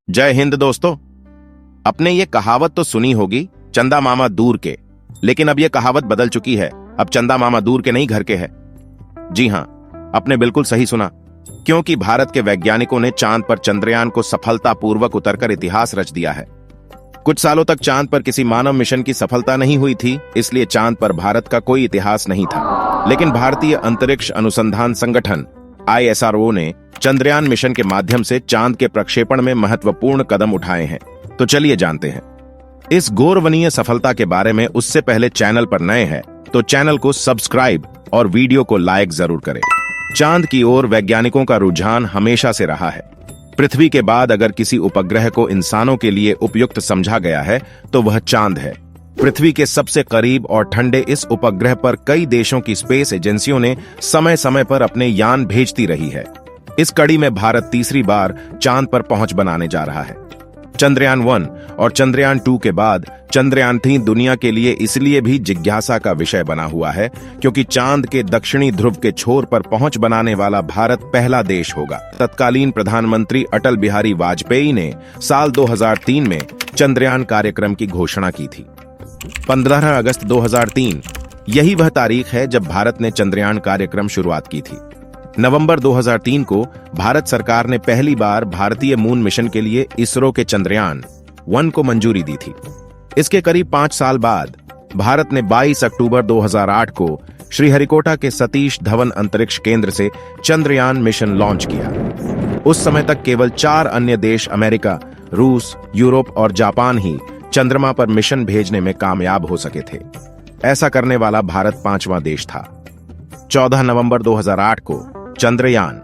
जय हिंद दोस्तों। अपने ये कहावत तो सुनी होगी, चंदा मामा दूर के। लेकिन अब ये कहावत बदल चुकी है। अब चंदा मामा दूर के नहीं, घर के है। जी हां, आपने बिल्कुल सही सुना, क्योंकि भारत के वैज्ञानिकों ने चांद पर चंद्रयान को सफलतापूर्वक उतरकर इतिहास रच दिया है। कुछ सालों तक चांद पर किसी मानव मिशन की सफलता नहीं हुई थी, इसलिए चांद पर भारत का कोई इतिहास नहीं था। लेकिन भारतीय अंतरिक्ष अनुसंधान संगठन ISRO ने चंद्रयान मिशन के माध्यम से चांद के प्रक्षेपण में महत्वपूर्ण कदम उठाए हैं। तो चलिए जानते हैं इस गौरवनीय सफलता के बारे में। उससे पहले चैनल पर नए हैं तो चैनल को सब्सक्राइब और वीडियो को लाइक जरूर करें। चांद की ओर वैज्ञानिकों का रुझान हमेशा से रहा है। पृथ्वी के बाद अगर किसी उपग्रह को इंसानों के लिए उपयुक्त समझा गया है तो वह चांद है। पृथ्वी के सबसे करीब और ठंडे इस उपग्रह पर कई देशों की स्पेस एजेंसियों ने समय समय पर अपने यान भेजती रही है। इस कड़ी में भारत तीसरी बार चांद पर पहुंच बनाने जा रहा है। चंद्रयान 1 और चंद्रयान 2 के बाद चंद्रयान 3 दुनिया के लिए इसलिए भी जिज्ञासा का विषय बना हुआ है क्योंकि चांद के दक्षिणी ध्रुव के छोर पर पहुंच बनाने वाला भारत पहला देश होगा। तत्कालीन प्रधानमंत्री अटल बिहारी वाजपेयी ने साल 2003 में चंद्रयान कार्यक्रम की घोषणा की थी। 15 अगस्त 2003 यही वह तारीख है जब भारत ने चंद्रयान कार्यक्रम शुरुआत की थी। नवंबर 2003 को भारत सरकार ने पहली बार भारतीय मून मिशन के लिए इसरो के चंद्रयान 1 को मंजूरी दी थी। इसके करीब 5 साल बाद भारत ने 22 अक्टूबर 2008 को श्रीहरिकोटा के सतीश धवन अंतरिक्ष केंद्र से चंद्रयान मिशन लॉन्च किया। उस समय तक केवल 4 अन्य देश अमेरिका, रूस, यूरोप और जापान ही चंद्रमा पर मिशन भेजने में कामयाब हो सके थे। ऐसा करने वाला भारत 5वां देश था। 14 नवंबर 2008 को चंद्रयान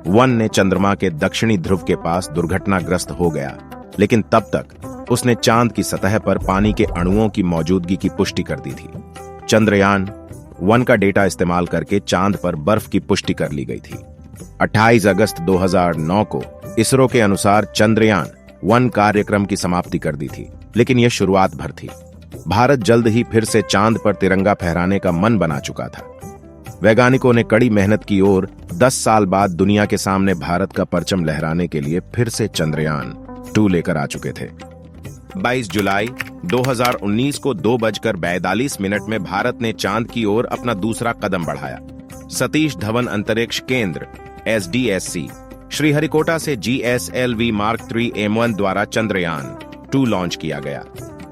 1 ने चंद्रमा के दक्षिणी ध्रुव के पास दुर्घटनाग्रस्त हो गया, लेकिन तब तक उसने चांद की सतह पर पानी के अणुओं की मौजूदगी की पुष्टि कर दी थी। चंद्रयान 1 का डेटा इस्तेमाल करके चांद पर बर्फ की पुष्टि कर ली गई थी। 28 अगस्त 2009 को इसरो के अनुसार चंद्रयान 1 कार्यक्रम की समाप्ति कर दी थी, लेकिन यह शुरुआत भर थी। भारत जल्द ही फिर से चांद पर तिरंगा फहराने का मन बना चुका था। वैज्ञानिकों ने कड़ी मेहनत की और 10 साल बाद दुनिया के सामने भारत का परचम लहराने के लिए फिर से चंद्रयान 2 लेकर आ चुके थे। 22 जुलाई 2019 को 2:42 में भारत ने चांद की ओर अपना दूसरा कदम बढ़ाया। सतीश धवन अंतरिक्ष केंद्र SDSC श्रीहरिकोटा से GSLV Mark 3 M1 द्वारा चंद्रयान 2 लॉन्च किया गया।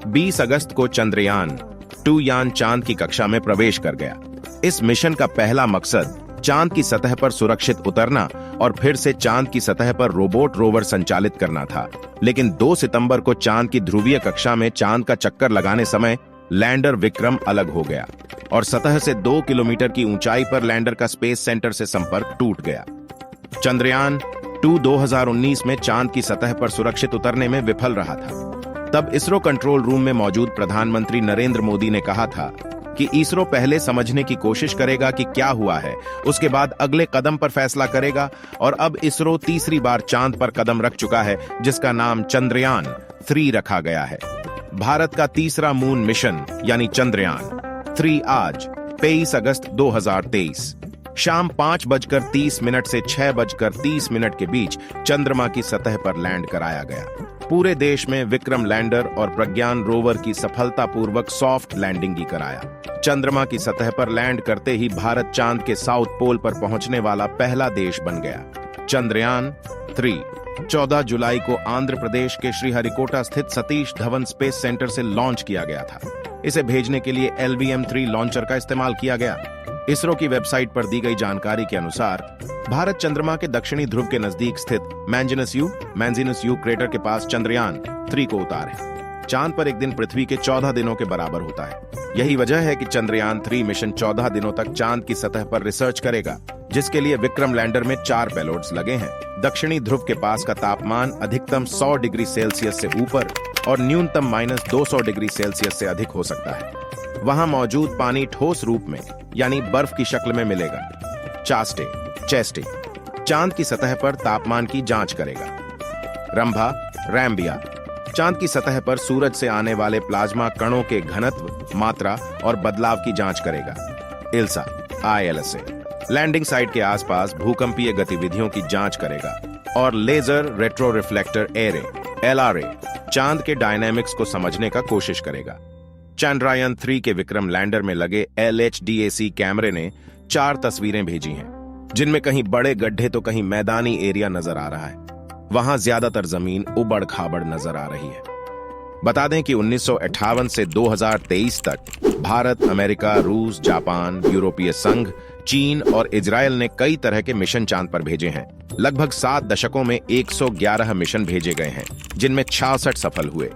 20 अगस्त को चंद्रयान 2 यान चांद की कक्षा में प्रवेश कर गया। इस मिशन का पहला मकसद चांद की सतह पर सुरक्षित उतरना और फिर से चांद की सतह पर रोबोट रोवर संचालित करना था। लेकिन 2 सितंबर को चांद की ध्रुवीय कक्षा में चांद का चक्कर लगाने समय लैंडर विक्रम अलग हो गया और सतह से 2 किलोमीटर की ऊंचाई पर लैंडर का स्पेस सेंटर से संपर्क टूट गया। चंद्रयान 2 2019 में चांद की सतह पर सुरक्षित उतरने में विफल रहा था। तब इसरो कंट्रोल रूम में मौजूद प्रधानमंत्री नरेंद्र मोदी ने कहा था कि इसरो पहले समझने की कोशिश करेगा कि क्या हुआ है, उसके बाद अगले कदम पर फैसला करेगा। और अब इसरो तीसरी बार चांद पर कदम रख चुका है, जिसका नाम चंद्रयान 3 रखा गया है। भारत का तीसरा मून मिशन यानी चंद्रयान 3 आज 23 अगस्त 2023 शाम 5:30 से 6:30 के बीच चंद्रमा की सतह पर लैंड कराया गया। पूरे देश में विक्रम लैंडर और प्रज्ञान रोवर की सफलतापूर्वक सॉफ्ट लैंडिंग की कराया। चंद्रमा की सतह पर लैंड करते ही भारत चांद के साउथ पोल पर पहुंचने वाला पहला देश बन गया। चंद्रयान 3 14 जुलाई को आंध्र प्रदेश के श्रीहरिकोटा स्थित सतीश धवन स्पेस सेंटर से लॉन्च किया गया था। इसे भेजने के लिए LVM-3 लॉन्चर का इस्तेमाल किया गया। इसरो की वेबसाइट पर दी गई जानकारी के अनुसार भारत चंद्रमा के दक्षिणी ध्रुव के नजदीक स्थित मैंजिनस यू क्रेटर के पास चंद्रयान 3 को उतारे। चांद पर एक दिन पृथ्वी के 14 दिनों के बराबर होता है। यही वजह है कि चंद्रयान 3 मिशन 14 दिनों तक चांद की सतह पर रिसर्च करेगा, जिसके लिए विक्रम लैंडर में 4 पेलोड्स लगे हैं। दक्षिणी ध्रुव के पास का तापमान अधिकतम 100 डिग्री सेल्सियस से ऊपर और न्यूनतम -200 डिग्री सेल्सियस से अधिक हो सकता है। वहां मौजूद पानी ठोस रूप में यानी बर्फ की शक्ल में मिलेगा। चेस्टे चांद की सतह पर तापमान की जांच करेगा। रैम्बिया चांद की सतह पर सूरज से आने वाले प्लाज्मा कणों के घनत्व, मात्रा और बदलाव की जांच करेगा। ILSA लैंडिंग साइट के आसपास भूकंपीय गतिविधियों की जांच करेगा। और laser retro reflector array LRA चांद के डायनेमिक्स को समझने का कोशिश करेगा। चंद्रयान 3 के विक्रम लैंडर में लगे LHDAC कैमरे ने 4 तस्वीरें भेजी हैं, जिनमें कहीं बड़े गड्ढे तो कहीं मैदानी एरिया नजर आ रहा है। वहां ज्यादातर जमीन उबड़ खाबड़ नजर आ रही है। बता दें कि 1958 से 2023 तक भारत, अमेरिका, रूस, जापान, यूरोपीय संघ, चीन और इजराइल ने कई तरह के मिशन चांद पर भेजे हैं। लगभग 7 दशकों में 111 मिशन भेजे गए हैं, जिनमें 66 सफल हुए,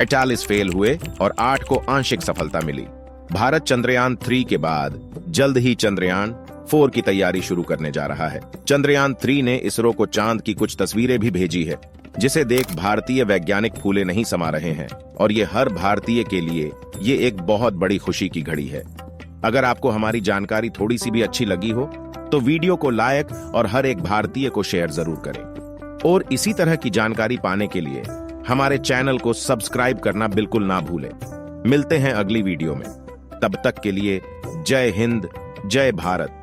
48 फेल हुए और 8 को आंशिक सफलता मिली। भारत चंद्रयान 3 के बाद जल्द ही चंद्रयान 4 की तैयारी शुरू करने जा रहा है। चंद्रयान 3 ने इसरो को चांद की कुछ तस्वीरें भी भेजी है, जिसे देख भारतीय वैज्ञानिक फूले नहीं समा रहे हैं, और ये हर भारतीय के लिए ये एक बहुत बड़ी खुशी की घड़ी है। अगर आपको हमारी जानकारी थोड़ी सी भी अच्छी लगी हो तो वीडियो को लाइक और हर एक भारतीय को शेयर जरूर करें। और इसी तरह की जानकारी पाने के लिए हमारे चैनल को सब्सक्राइब करना बिल्कुल ना भूलें। मिलते हैं अगली वीडियो में, तब तक के लिए जय हिंद, जय भारत।